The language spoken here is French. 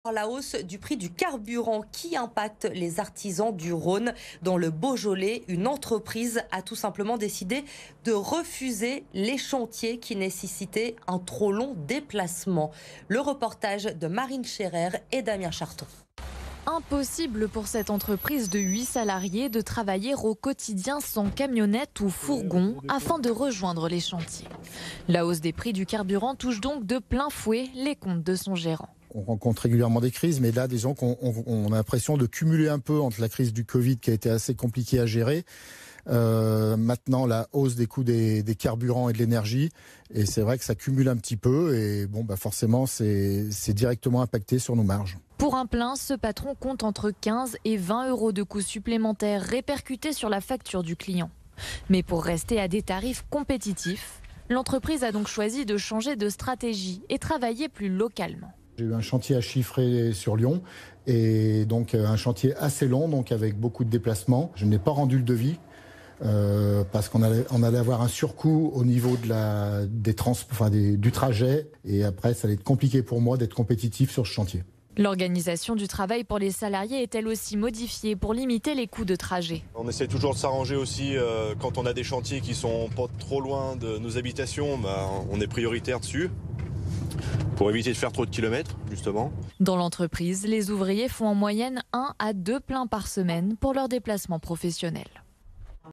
La hausse du prix du carburant qui impacte les artisans du Rhône. Dans le Beaujolais, une entreprise a tout simplement décidé de refuser les chantiers qui nécessitaient un trop long déplacement. Le reportage de Marine Scherer et Damien Charton. Impossible pour cette entreprise de 8 salariés de travailler au quotidien sans camionnette ou fourgon afin de rejoindre les chantiers. La hausse des prix du carburant touche donc de plein fouet les comptes de son gérant. On rencontre régulièrement des crises, mais là, disons qu'on a l'impression de cumuler un peu entre la crise du Covid qui a été assez compliquée à gérer, maintenant la hausse des coûts des carburants et de l'énergie, et c'est vrai que ça cumule un petit peu, et forcément c'est directement impacté sur nos marges. Pour un plein, ce patron compte entre 15 et 20 euros de coûts supplémentaires répercutés sur la facture du client. Mais pour rester à des tarifs compétitifs, l'entreprise a donc choisi de changer de stratégie et travailler plus localement. J'ai eu un chantier à chiffrer sur Lyon et donc un chantier assez long, donc avec beaucoup de déplacements. Je n'ai pas rendu le devis parce qu'on allait avoir un surcoût au niveau du trajet, et après ça allait être compliqué pour moi d'être compétitif sur ce chantier. L'organisation du travail pour les salariés est elle aussi modifiée pour limiter les coûts de trajet. On essaie toujours de s'arranger aussi quand on a des chantiers qui sont pas trop loin de nos habitations, on est prioritaire dessus, pour éviter de faire trop de kilomètres, justement. Dans l'entreprise, les ouvriers font en moyenne 1 à 2 pleins par semaine pour leurs déplacements professionnels.